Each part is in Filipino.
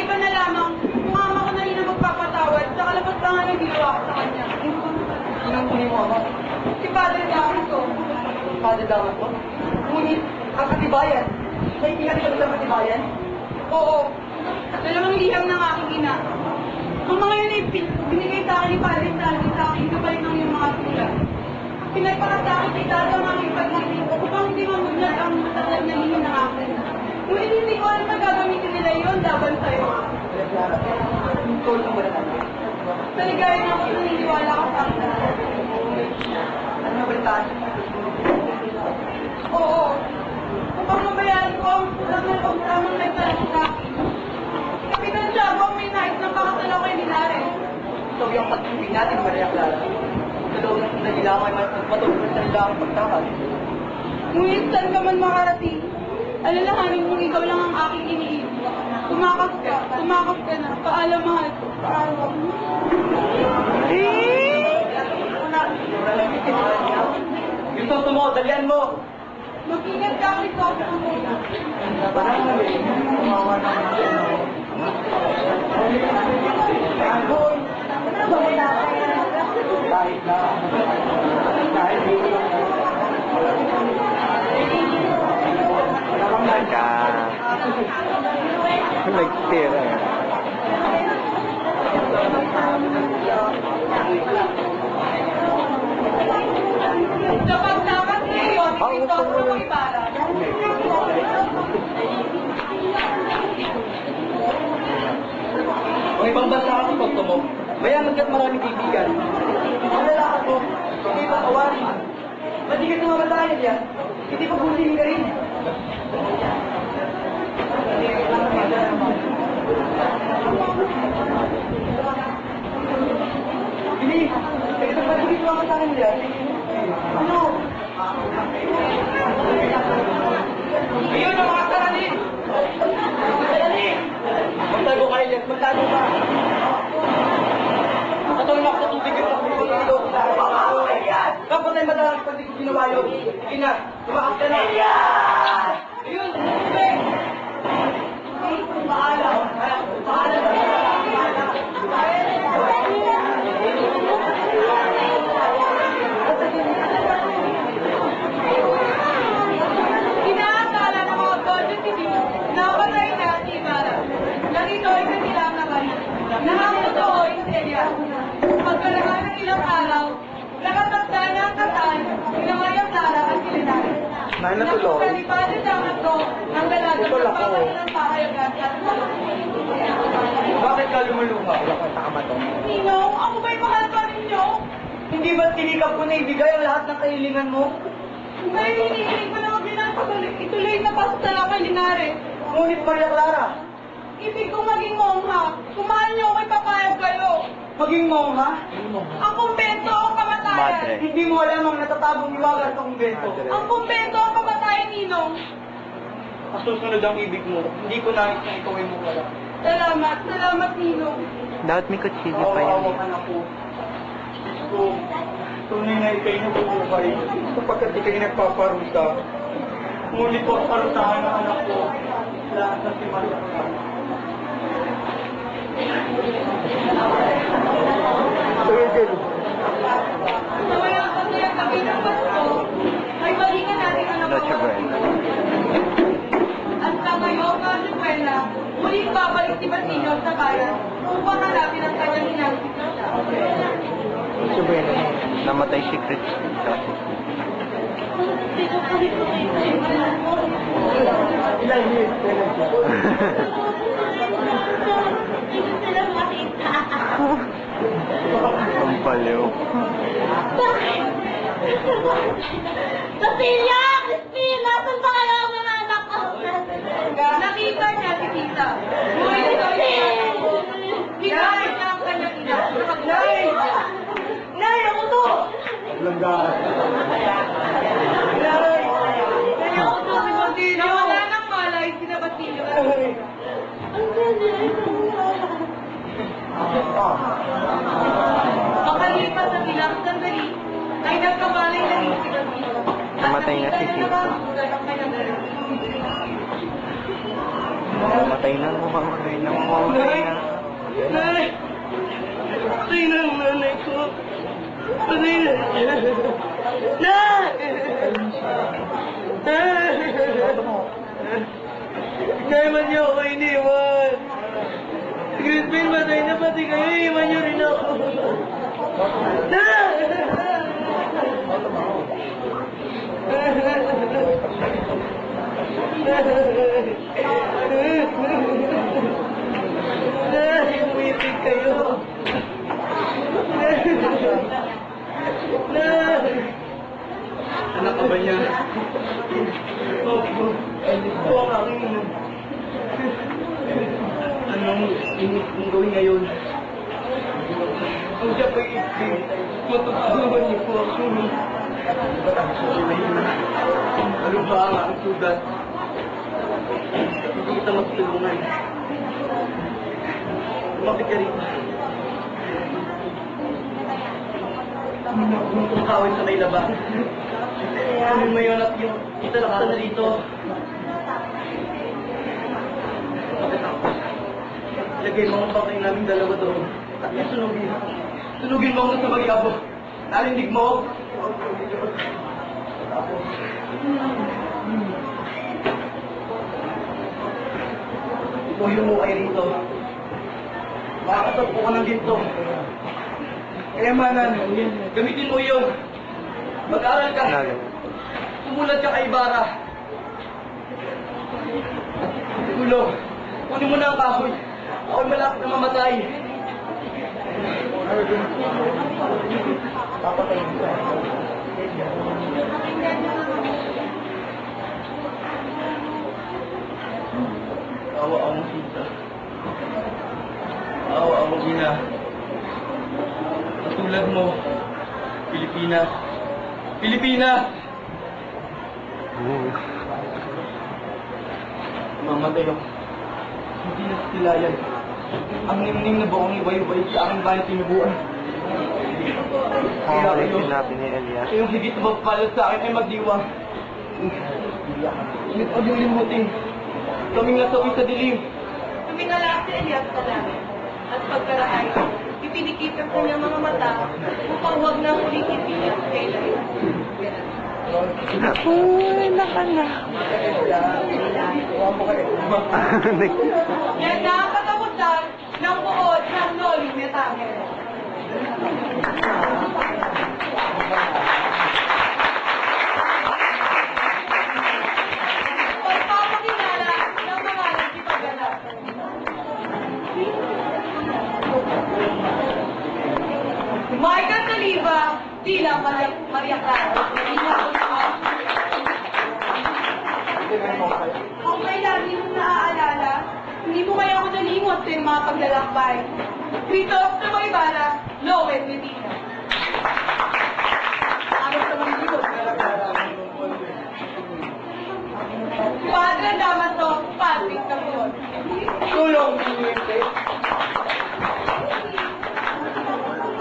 Maliban na lamang, mama ko na rin ang magpapatawad sa kalabas pa nga ng ginawa ko sa kanya. Sinang kunin mo ako? Si Padre Damaso. Padre Damaso? Ngunit, ang katibayan. May pinagsagot ang katibayan? Oo. Dalawang liham ng aking ina. Ang mga yun ay binigay sa akin ni Padre Sandy sa akin kapalit ng iyong mga sulat. Pinagpakasakit ni Tata ang aking pag-ibig upang hindi mamunyag ang matatag na lihim ng akin. Ngunit hindi ko alam na gagamitin nila yun laban sa'yo. Tulad ang natin. Sa ligaya na ako naniniwala ka sa akin. Ano na balitaan? Oo. Upang mabayaran ko ang pulang ng pagsamang nagtalang sa akin. Kapitan Tiago ang may nais ng pakasalaw kay Dinare. So, yung pag-ibig natin, Maria Clara. Sa loob ng sandali lang ay matulog sa nilang pagtakal. Ngunit saan ka man makarating, alalahanin mong ikaw lang ang aking iniibig. Tumakas ka na. Paalam, mahal ko. Paalam. Gusto mo, dalian mo! Mag-ingat ka, Crisostomo. Nagtira. Kapag dapat ngayon, Crisostomo Ibarra. Kung ibang bansa ka gusto mo, mayaman ka't maraming kaibigan. Ang lalaki ko, hindi pa kawarin. Ba't di ka tumamatayan yan? Hindi pa bulihin ka rin. Hindi, isang patuloy ko sa akin yan. Ano? Ayun ang mga karanin! Magtago ka rin, magtago ka! Katulong ako sa tubig yung pagpapagilo. Kapag tayo madalang pag di ko ginawa yun. Sige na, tumakas ka na. Ayun, tubig! Paalam! Paalam! Inaakala ng mga positive na patay na si Ibarra. Narito ay kanilang nakarito. Nakakotoo ay serya. Pagkalaman ng ilang araw, nakatagda na ang kasal, Maria Clara at Dinare. May natulog. Nakapalipado dapat ko ang dalagang nagpapalitan ng pahayagan at Bakit ka lumuluha? Ninong, ako ba'y mahal pa ninyo? Hindi ba tinikap ko na ibigay ang lahat ng kahilingan mo? May hinihiling ko na magpinapatuloy. Ituloy na basta na kay Dinare. Ngunit Maria Clara, Ibig kong maging mongha. Kung mahal niyo ako'y papayag kayo. maging mongha? Ang kumbento ang kamatayan. Madre. Hindi mo alam ang natatabong iwagan sa kumbento. Ang kumbento ang kamatayan, Ninong. Masusunod ang ibig mo. Hindi ko nais na ikaw ay mawala. Salamat, Ninong. Dapat may kutsilyo pa yan. Awa ka na po. Gusto, tunay na ikay na bubuhay sapagkat ikay nagpaparusa. Ngunit po parusahan ng anak ko. Lahat na si Maria Clara. Sa walang kasayang kami ng Pasko, ay balikan natin ang Noche Buena. At sa ngayong Nochebuena, muling babalik si Basilio sa bayan upang hanapin ang kanyang inang si Tita. Noche Buena. Namatay si Chris. Ang baliw. Cecilia! Christina! Saan ba kayo ang mga anak ko? Nakita niya si Tita. Ngunit ito ay higayat na ang kanyang ina. Nay! Nay! Ako to! Langgaan. Nay! Kaya ako to si Basilio. Nawala ng malay sina Basilio. Makalipas ang ilang sandali, ay nagkabalay na rin si Basilio. Namatay na si Tita. Mamatay na mo, mamatay na mo. Kaya man niyo ako iniwan. Si Crispin, matay na pati kayo. Iwan niyo rin ako. Umitig kayo. Anak ka ba niya? Opo. Ito ang aking ina. Anong init kong gawin ngayon? Kung siya pa'y ibig, matutulungan niyo po ako. Ano ba ang aking sugat? Hindi kita matutulungan. Lumapit ka rito. Kumukawin sa may labas. Ano mo yun at yung italakta na rito. Ilagay mo ang pangkain namin dalawa doon. At yung sunugin. Sunugin mo ang sa magyabo. Narinig mo? Ituloy mo kayo rito. Makakasap ko ka ng ginto. Kayamanan, gamitin mo yun. Mag-aral ka. Sumulat ka kay Ibarra. Gulo, kunin mo na ang kahoy. Ako'y malapit na mamatay. Papatayin ka. Awa-awang sita. Awa-awang ina. Katulad mo, Pilipinas. Pilipinas! Mamatay ako. Hindi na silayan. Ang nimning na buong iway-iway sa aking bayan tinubuan. Ang ulit sinabi ni Elias. Yung higit na magpapalad sa akin ay magdiwang. Ngunit pag yung limutin, kaming nasawi sa dilim. Tumingalak si Elias sa langit. At pagkaraay, ipinikit ang kanyang mga mata upang huwag na huling itiyak kay Laila. Uy, nakana. Yan na ang katapusan ng buod ng Loling Metangel. Pagpapakilala ng mga nagkipagganap. Michael Saliba bilang Maria Clara. Kung may lagi mong naaalala, hindi mo kaya ako nalimot sa iyong mga paglalakbay. Christoph na Maybara, Lowen Medina. Ano sa mga limot? Padre Damaso, Patrick Capon. Tulong!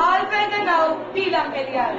Alfred Danao bilang Elias.